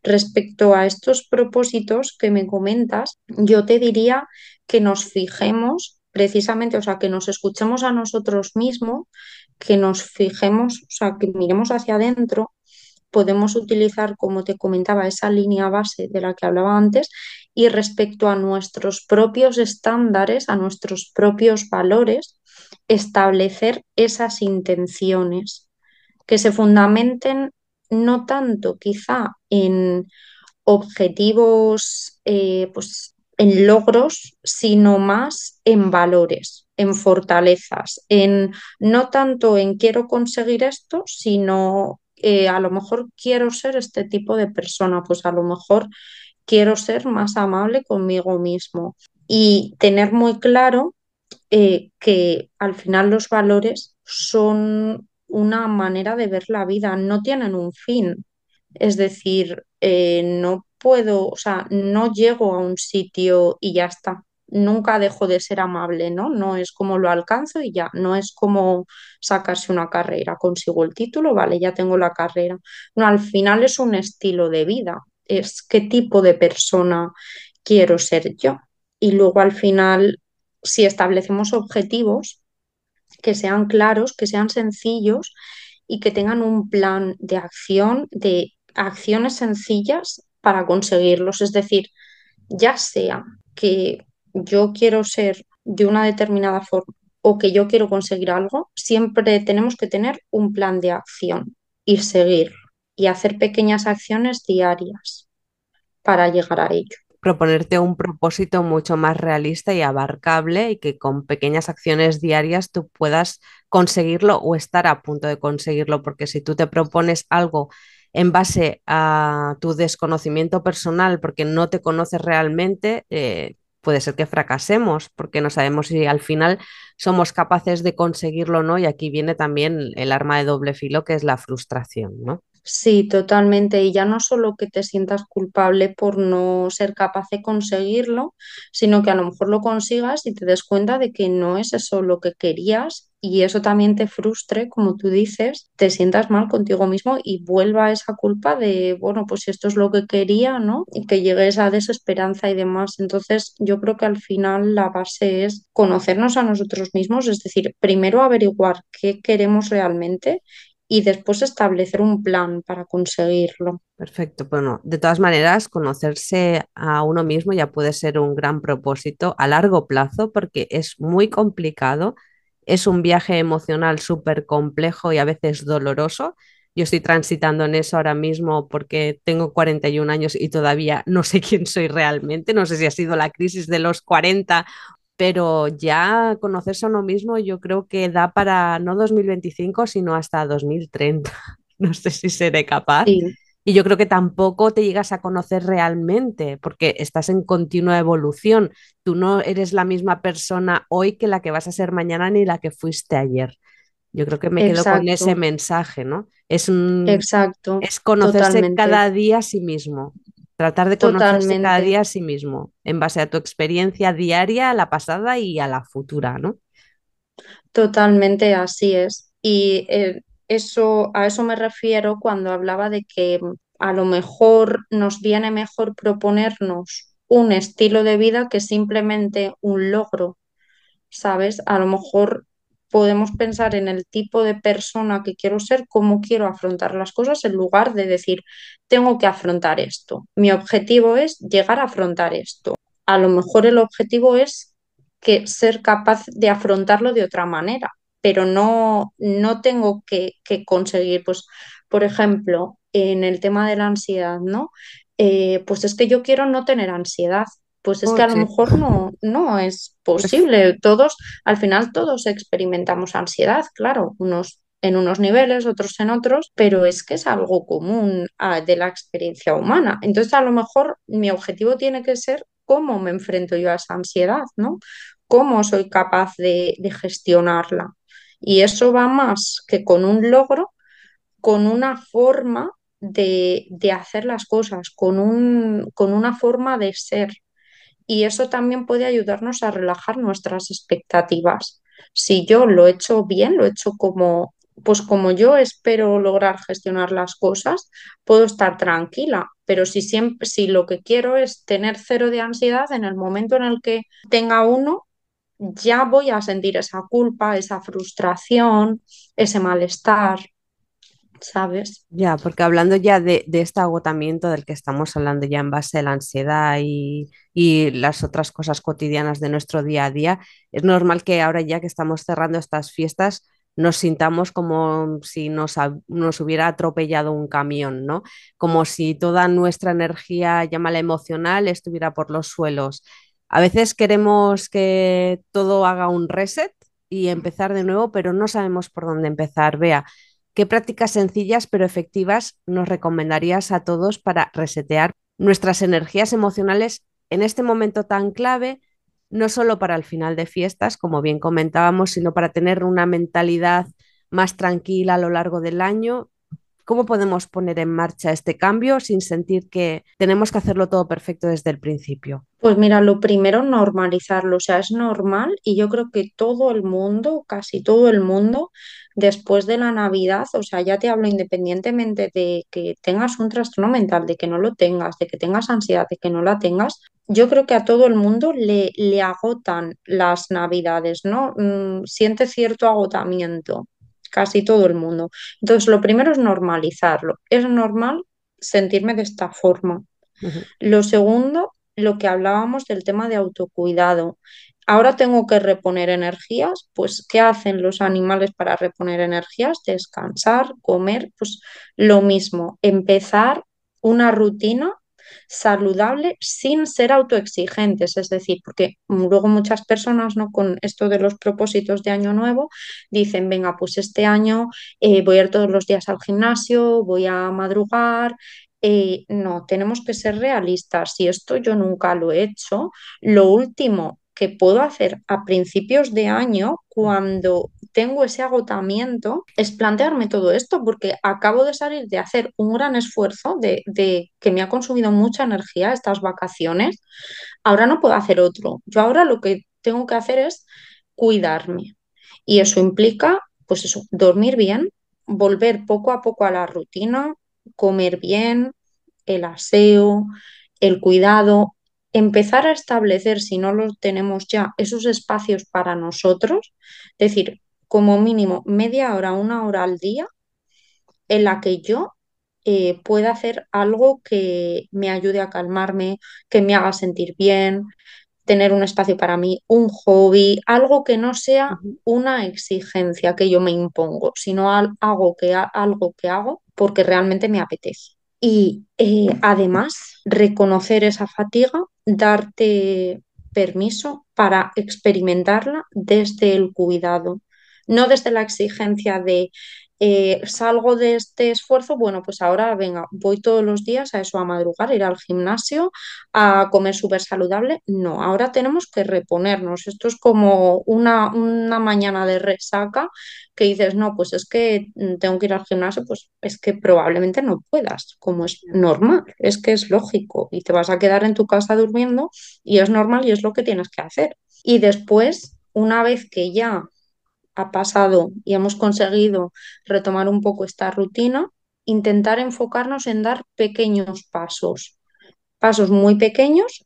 Respecto a estos propósitos que me comentas, yo te diría que nos fijemos precisamente, o sea, que nos escuchemos a nosotros mismos, que nos fijemos, o sea, que miremos hacia adentro. Podemos utilizar, como te comentaba, esa línea base de la que hablaba antes, y respecto a nuestros propios estándares, a nuestros propios valores, establecer esas intenciones que se fundamenten no tanto quizá en objetivos, pues en logros, sino más en valores, en fortalezas, en no tanto en quiero conseguir esto, sino a lo mejor quiero ser este tipo de persona, pues a lo mejor quiero ser más amable conmigo mismo, y tener muy claro que al final los valores son una manera de ver la vida, no tienen un fin. Es decir, no puedo, o sea, no llego a un sitio y ya está. Nunca dejo de ser amable, ¿no? No es como lo alcanzo y ya, no es como sacarse una carrera, consigo el título, vale, ya tengo la carrera. No, al final es un estilo de vida, es qué tipo de persona quiero ser yo. Y luego al final, si establecemos objetivos que sean claros, que sean sencillos y que tengan un plan de acción, de acciones sencillas para conseguirlos. Es decir, ya sea que yo quiero ser de una determinada forma o que yo quiero conseguir algo, siempre tenemos que tener un plan de acción y seguir y hacer pequeñas acciones diarias para llegar a ello. Proponerte un propósito mucho más realista y abarcable y que con pequeñas acciones diarias tú puedas conseguirlo o estar a punto de conseguirlo, porque si tú te propones algo en base a tu desconocimiento personal, porque no te conoces realmente, puede ser que fracasemos, porque no sabemos si al final somos capaces de conseguirlo o no, y aquí viene también el arma de doble filo, que es la frustración, ¿no? Sí, totalmente. Y ya no solo que te sientas culpable por no ser capaz de conseguirlo, sino que a lo mejor lo consigas y te des cuenta de que no es eso lo que querías, y eso también te frustre, como tú dices, te sientas mal contigo mismo y vuelva esa culpa de, bueno, pues si esto es lo que quería, ¿no? Y que llegue esa desesperanza y demás. Entonces, yo creo que al final la base es conocernos a nosotros mismos, es decir, primero averiguar qué queremos realmente y después establecer un plan para conseguirlo. Perfecto. Bueno, de todas maneras, conocerse a uno mismo ya puede ser un gran propósito a largo plazo porque es muy complicado, es un viaje emocional súper complejo y a veces doloroso. Yo estoy transitando en eso ahora mismo porque tengo 41 años y todavía no sé quién soy realmente. No sé si ha sido la crisis de los 40, pero ya conocerse a uno mismo yo creo que da para no 2025 sino hasta 2030. No sé si seré capaz. Sí, Y yo creo que tampoco te llegas a conocer realmente porque estás en continua evolución. Tú no eres la misma persona hoy que la que vas a ser mañana ni la que fuiste ayer. Yo creo que me quedo con ese exacto, mensaje, ¿no? exacto, Es conocerse totalmente, cada día a sí mismo, tratar de conocerse cada totalmente, día a sí mismo, en base a tu experiencia diaria, a la pasada y a la futura, ¿no? totalmente así es. Y eso, a eso me refiero cuando hablaba de que a lo mejor nos viene mejor proponernos un estilo de vida que simplemente un logro. ¿Sabes? A lo mejor podemos pensar en el tipo de persona que quiero ser, cómo quiero afrontar las cosas, en lugar de decir, tengo que afrontar esto. Mi objetivo es llegar a afrontar esto. A lo mejor el objetivo es que ser capaz de afrontarlo de otra manera, pero no tengo que conseguir, pues, por ejemplo, en el tema de la ansiedad, ¿no? Pues es que yo quiero no tener ansiedad. Pues es que Oh, a lo sí. mejor no es posible. Todos, al final todos experimentamos ansiedad, claro, unos en unos niveles, otros en otros, pero es que es algo común de la experiencia humana. Entonces, a lo mejor mi objetivo tiene que ser cómo me enfrento yo a esa ansiedad, ¿no? ¿Cómo soy capaz de gestionarla? Y eso va más que con un logro, con una forma de hacer las cosas, con una forma de ser. Y eso también puede ayudarnos a relajar nuestras expectativas. Si yo lo he hecho bien, lo he hecho como, pues como yo espero lograr gestionar las cosas, puedo estar tranquila. Pero si lo que quiero es tener cero de ansiedad, en el momento en el que tenga uno, ya voy a sentir esa culpa, esa frustración, ese malestar, ¿sabes? Ya, porque hablando ya de este agotamiento del que estamos hablando ya en base a la ansiedad y las otras cosas cotidianas de nuestro día a día, es normal que ahora ya que estamos cerrando estas fiestas nos sintamos como si nos hubiera atropellado un camión, ¿no? Como si toda nuestra energía, llámala emocional, estuviera por los suelos. A veces queremos que todo haga un reset y empezar de nuevo, pero no sabemos por dónde empezar. Vea. ¿Qué prácticas sencillas pero efectivas nos recomendarías a todos para resetear nuestras energías emocionales en este momento tan clave, no solo para el final de fiestas, como bien comentábamos, sino para tener una mentalidad más tranquila a lo largo del año? ¿Cómo podemos poner en marcha este cambio sin sentir que tenemos que hacerlo todo perfecto desde el principio? Pues mira, lo primero, normalizarlo, o sea, es normal y yo creo que todo el mundo, casi todo el mundo, después de la Navidad, o sea, ya te hablo independientemente de que tengas un trastorno mental, de que no lo tengas, de que tengas ansiedad, de que no la tengas, yo creo que a todo el mundo le agotan las Navidades, ¿no? Siente cierto agotamiento, casi todo el mundo. Entonces, lo primero es normalizarlo. Es normal sentirme de esta forma. Ujú. Lo segundo, lo que hablábamos del tema de autocuidado. Ahora tengo que reponer energías, pues ¿qué hacen los animales para reponer energías? Descansar, comer, pues lo mismo, empezar una rutina saludable sin ser autoexigentes, es decir, porque luego muchas personas, ¿no? Con esto de los propósitos de año nuevo, dicen, venga, pues este año voy a ir todos los días al gimnasio, voy a madrugar, no, tenemos que ser realistas. Si esto yo nunca lo he hecho, lo último que puedo hacer a principios de año, cuando tengo ese agotamiento, es plantearme todo esto, porque acabo de salir de hacer un gran esfuerzo, de que me ha consumido mucha energía estas vacaciones. Ahora no puedo hacer otro. Yo ahora lo que tengo que hacer es cuidarme. Y eso implica, pues eso, dormir bien, volver poco a poco a la rutina, comer bien, el aseo, el cuidado, empezar a establecer, si no los tenemos ya, esos espacios para nosotros, es decir, como mínimo media hora, una hora al día en la que yo pueda hacer algo que me ayude a calmarme, que me haga sentir bien, tener un espacio para mí, un hobby, algo que no sea Ujú. una exigencia que yo me impongo, sino algo que hago porque realmente me apetece. Y además, reconocer esa fatiga, darte permiso para experimentarla desde el cuidado, no desde la exigencia de salgo de este esfuerzo, bueno, pues ahora venga, voy todos los días a eso, a madrugar, ir al gimnasio, a comer súper saludable. No, ahora tenemos que reponernos. Esto es como una mañana de resaca que dices, no, pues es que tengo que ir al gimnasio, pues es que probablemente no puedas, como es normal, es que es lógico y te vas a quedar en tu casa durmiendo y es normal y es lo que tienes que hacer. Y después, una vez que ya ha pasado y hemos conseguido retomar un poco esta rutina, intentar enfocarnos en dar pequeños pasos. Pasos muy pequeños.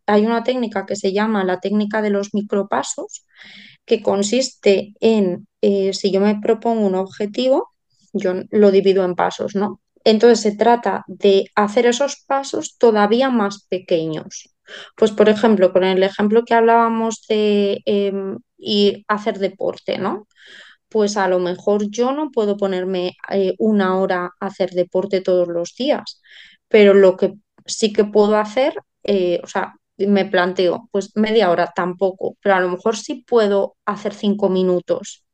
Hay una técnica que se llama la técnica de los micropasos, que consiste en, si yo me propongo un objetivo, yo lo divido en pasos, ¿no? Entonces se trata de hacer esos pasos todavía más pequeños. Pues, por ejemplo, con el ejemplo que hablábamos de y hacer deporte, ¿no? Pues a lo mejor yo no puedo ponerme una hora a hacer deporte todos los días, pero lo que sí que puedo hacer, o sea, me planteo, pues media hora tampoco, pero a lo mejor sí puedo hacer 5 minutos.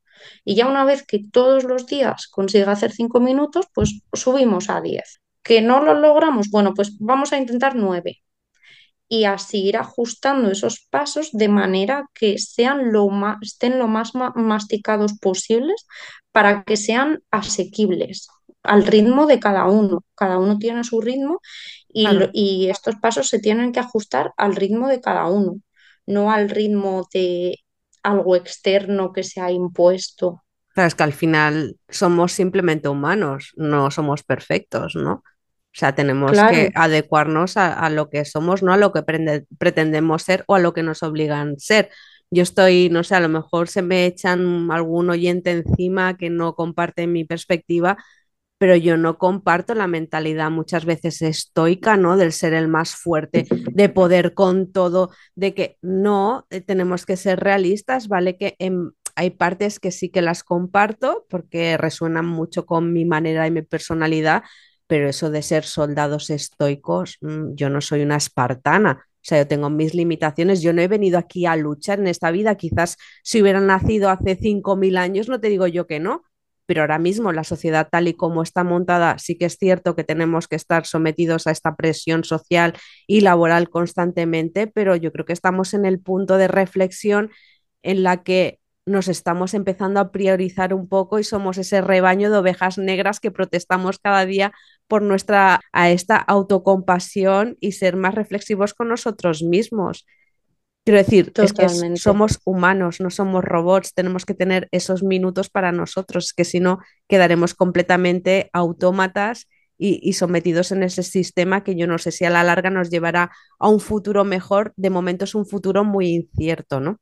Y ya una vez que todos los días consiga hacer 5 minutos, pues subimos a 10. ¿Que no lo logramos? Bueno, pues vamos a intentar 9. y así ir ajustando esos pasos de manera que sean estén lo más masticados posibles para que sean asequibles al ritmo de cada uno. Cada uno tiene su ritmo Claro. y estos pasos se tienen que ajustar al ritmo de cada uno, no al ritmo de algo externo que se ha impuesto. Claro, es que al final somos simplemente humanos, no somos perfectos, ¿no? O sea, tenemos que Claro, adecuarnos a lo que somos, no a lo que pretendemos ser o a lo que nos obligan a ser. Yo estoy, no sé, a lo mejor se me echan algún oyente encima que no comparte mi perspectiva, pero yo no comparto la mentalidad muchas veces estoica, ¿no? Del ser el más fuerte, de poder con todo, de que no, tenemos que ser realistas, ¿vale? Hay partes que sí que las comparto porque resuenan mucho con mi manera y mi personalidad, pero eso de ser soldados estoicos, yo no soy una espartana. O sea, yo tengo mis limitaciones, yo no he venido aquí a luchar en esta vida, quizás si hubiera nacido hace 5.000 años, no te digo yo que no, pero ahora mismo la sociedad tal y como está montada, sí que es cierto que tenemos que estar sometidos a esta presión social y laboral constantemente, pero yo creo que estamos en el punto de reflexión en la que nos estamos empezando a priorizar un poco y somos ese rebaño de ovejas negras que protestamos cada día por nuestra a esta autocompasión y ser más reflexivos con nosotros mismos. Quiero decir, es que totalmente. somos humanos, no somos robots, tenemos que tener esos minutos para nosotros, que si no quedaremos completamente autómatas y sometidos en ese sistema que yo no sé si a la larga nos llevará a un futuro mejor. De momento es un futuro muy incierto, ¿no?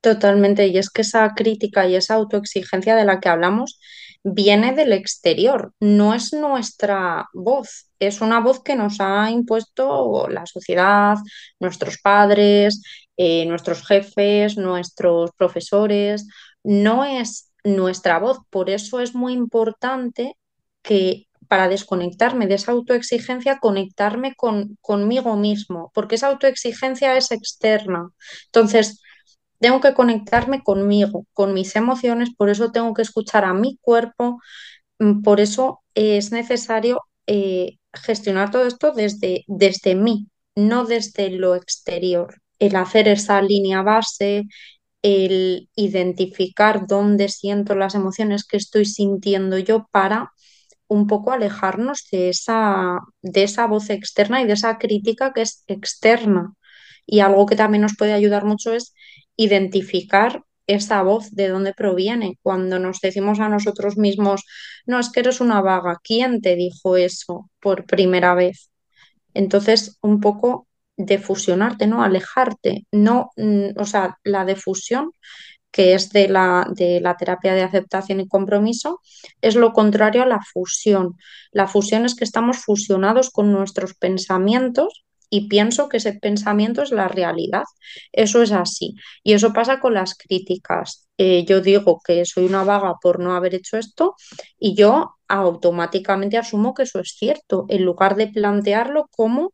Totalmente, y es que esa crítica y esa autoexigencia de la que hablamos viene del exterior, no es nuestra voz, es una voz que nos ha impuesto la sociedad, nuestros padres, nuestros jefes, nuestros profesores, no es nuestra voz, por eso es muy importante que para desconectarme de esa autoexigencia, conectarme conmigo mismo, porque esa autoexigencia es externa. Entonces, tengo que conectarme conmigo, con mis emociones, por eso tengo que escuchar a mi cuerpo, por eso es necesario gestionar todo esto desde mí, no desde lo exterior. El hacer esa línea base, el identificar dónde siento las emociones que estoy sintiendo yo para un poco alejarnos de esa voz externa y de esa crítica que es externa. Y algo que también nos puede ayudar mucho es identificar esa voz de dónde proviene. Cuando nos decimos a nosotros mismos, no, es que eres una vaga, ¿quién te dijo eso por primera vez? Entonces, un poco de fusionarte, ¿no? Alejarte, no, o sea, la defusión que es de la terapia de aceptación y compromiso, es lo contrario a la fusión. La fusión es que estamos fusionados con nuestros pensamientos y pienso que ese pensamiento es la realidad. Eso es así. Y eso pasa con las críticas. Yo digo que soy una vaga por no haber hecho esto y yo automáticamente asumo que eso es cierto, en lugar de plantearlo como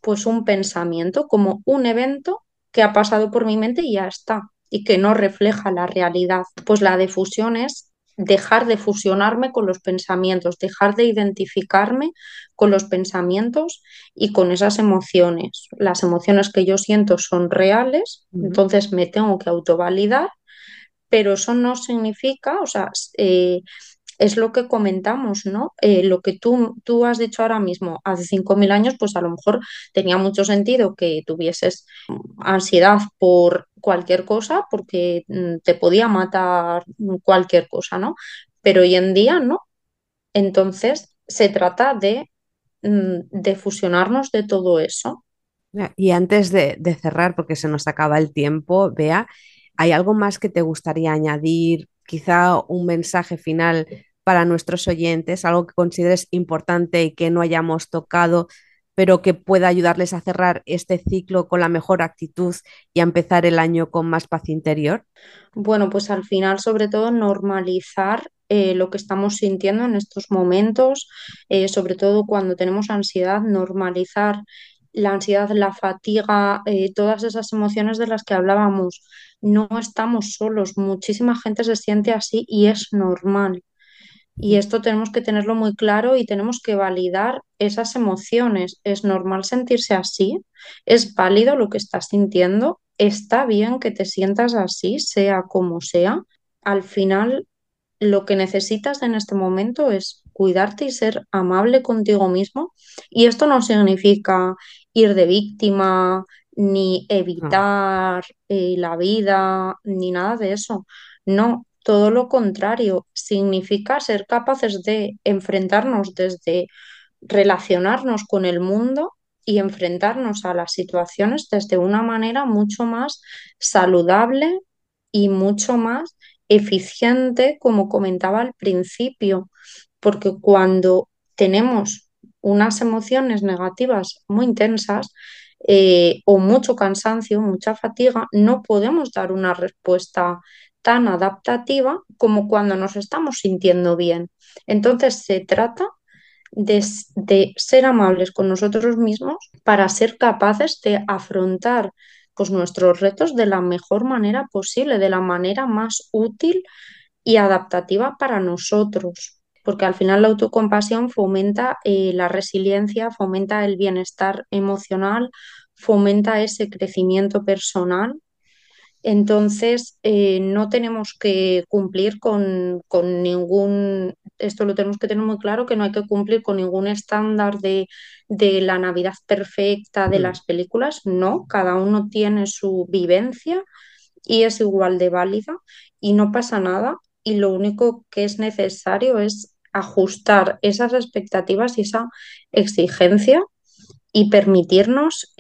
pues un pensamiento, como un evento que ha pasado por mi mente y ya está, y que no refleja la realidad. Pues la difusión es dejar de fusionarme con los pensamientos, dejar de identificarme con los pensamientos y con esas emociones. Las emociones que yo siento son reales, Ujú. entonces me tengo que autovalidar, pero eso no significa, o sea, es lo que comentamos, ¿no? Lo que tú has dicho ahora mismo, hace 5.000 años, pues a lo mejor tenía mucho sentido que tuvieses ansiedad por cualquier cosa, porque te podía matar cualquier cosa, ¿no? Pero hoy en día no. Entonces, se trata de fusionarnos de todo eso. Y antes de cerrar, porque se nos acaba el tiempo, Bea, ¿hay algo más que te gustaría añadir? Quizá un mensaje final para nuestros oyentes, algo que consideres importante y que no hayamos tocado, pero que pueda ayudarles a cerrar este ciclo con la mejor actitud y a empezar el año con más paz interior. Bueno, pues al final, sobre todo, normalizar lo que estamos sintiendo en estos momentos, sobre todo cuando tenemos ansiedad, normalizar la ansiedad, la fatiga, todas esas emociones de las que hablábamos. No estamos solos, muchísima gente se siente así y es normal. Y esto tenemos que tenerlo muy claro y tenemos que validar esas emociones. Es normal sentirse así, es válido lo que estás sintiendo, está bien que te sientas así, sea como sea. Al final, lo que necesitas en este momento es cuidarte y ser amable contigo mismo. Y esto no significa ir de víctima, ni No. evitar la vida, ni nada de eso. No, todo lo contrario. Significa ser capaces de enfrentarnos desde relacionarnos con el mundo y enfrentarnos a las situaciones desde una manera mucho más saludable y mucho más eficiente, como comentaba al principio, porque cuando tenemos unas emociones negativas muy intensas o mucho cansancio, mucha fatiga, no podemos dar una respuesta tan adaptativa como cuando nos estamos sintiendo bien. Entonces se trata de ser amables con nosotros mismos para ser capaces de afrontar pues, nuestros retos de la mejor manera posible, de la manera más útil y adaptativa para nosotros. Porque al final la autocompasión fomenta la resiliencia, fomenta el bienestar emocional, fomenta ese crecimiento personal. Entonces, no tenemos que cumplir con ningún, esto lo tenemos que tener muy claro, que no hay que cumplir con ningún estándar de la Navidad perfecta de Mm. las películas, no, cada uno tiene su vivencia y es igual de válida y no pasa nada y lo único que es necesario es ajustar esas expectativas y esa exigencia y permitirnos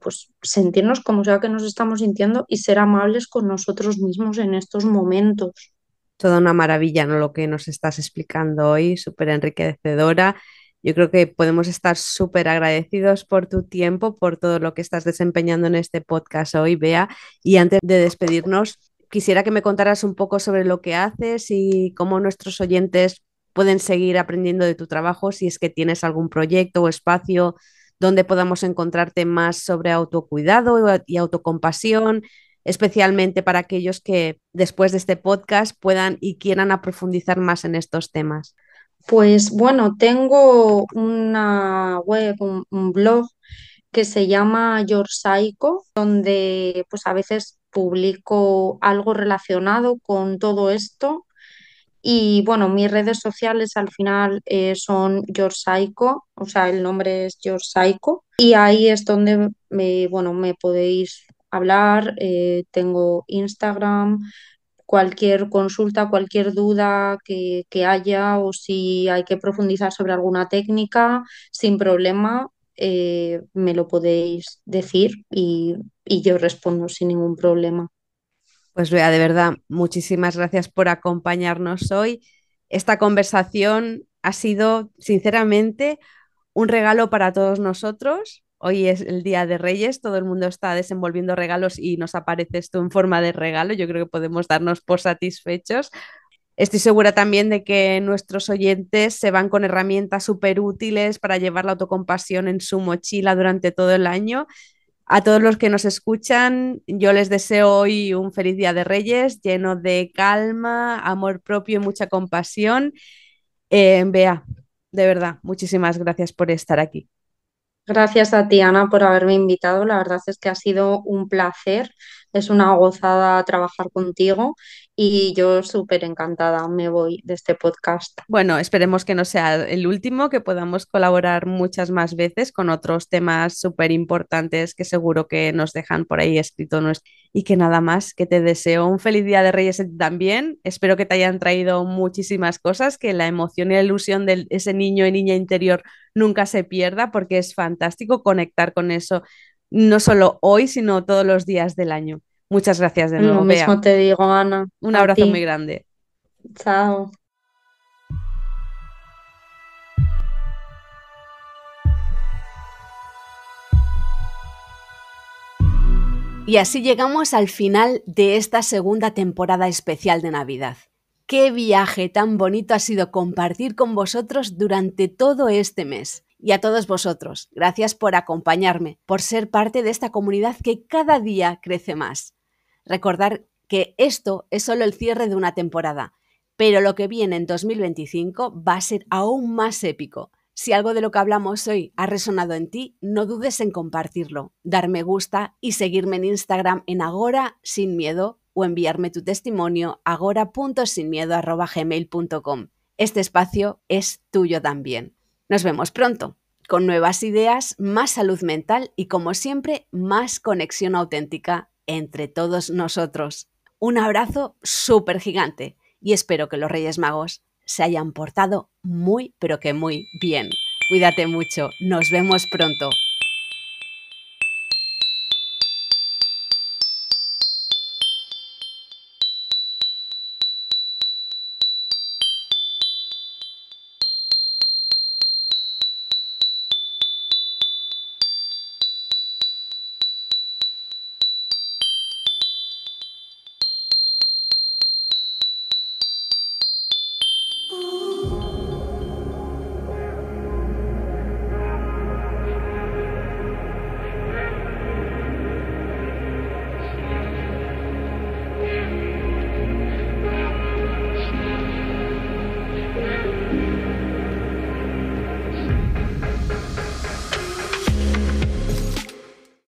pues, sentirnos como sea que nos estamos sintiendo y ser amables con nosotros mismos en estos momentos. Toda una maravilla, ¿no? Lo que nos estás explicando hoy, súper enriquecedora. Yo creo que podemos estar súper agradecidos por tu tiempo, por todo lo que estás desempeñando en este podcast hoy, Bea. Y antes de despedirnos, quisiera que me contaras un poco sobre lo que haces y cómo nuestros oyentes pueden seguir aprendiendo de tu trabajo, si es que tienes algún proyecto o espacio donde podamos encontrarte más sobre autocuidado y autocompasión, especialmente para aquellos que después de este podcast puedan y quieran profundizar más en estos temas. Pues bueno, tengo una web, un blog que se llama Your Psycho, donde pues a veces publico algo relacionado con todo esto. Y bueno, mis redes sociales al final son Your Psycho, o sea, el nombre es Your Psycho. Y ahí es donde bueno, me podéis hablar. Tengo Instagram, cualquier consulta, cualquier duda que haya o si hay que profundizar sobre alguna técnica, sin problema, me lo podéis decir y yo respondo sin ningún problema. Pues Bea, de verdad, muchísimas gracias por acompañarnos hoy. Esta conversación ha sido, sinceramente, un regalo para todos nosotros. Hoy es el Día de Reyes, todo el mundo está desenvolviendo regalos y nos apareces tú en forma de regalo. Yo creo que podemos darnos por satisfechos. Estoy segura también de que nuestros oyentes se van con herramientas súper útiles para llevar la autocompasión en su mochila durante todo el año. A todos los que nos escuchan, yo les deseo hoy un feliz Día de Reyes lleno de calma, amor propio y mucha compasión. Bea, de verdad, muchísimas gracias por estar aquí. Gracias a ti, Ana, por haberme invitado. La verdad es que ha sido un placer, es una gozada trabajar contigo y yo súper encantada me voy de este podcast. Bueno, esperemos que no sea el último, que podamos colaborar muchas más veces con otros temas súper importantes que seguro que nos dejan por ahí escrito. Y que nada más, que te deseo un feliz Día de Reyes también. Espero que te hayan traído muchísimas cosas, que la emoción y la ilusión de ese niño y niña interior nunca se pierda, porque es fantástico conectar con eso, no solo hoy, sino todos los días del año. Muchas gracias de Lo nuevo, Bea. mismo te digo, Ana, Un a abrazo muy ti. grande. Chao. Y así llegamos al final de esta segunda temporada especial de Navidad. Qué viaje tan bonito ha sido compartir con vosotros durante todo este mes. Y a todos vosotros, gracias por acompañarme, por ser parte de esta comunidad que cada día crece más. Recordar que esto es solo el cierre de una temporada, Pero lo que viene en 2025 va a ser aún más épico. Si algo de lo que hablamos hoy ha resonado en ti, no dudes en compartirlo, dar me gusta y seguirme en Instagram en Agora Sin Miedo o enviarme tu testimonio a agora.sinmiedo@gmail.com. Este espacio es tuyo también. Nos vemos pronto, con nuevas ideas, más salud mental y, como siempre, más conexión auténtica entre todos nosotros. Un abrazo súper gigante y espero que los Reyes Magos se hayan portado muy, pero que muy bien. Cuídate mucho. Nos vemos pronto.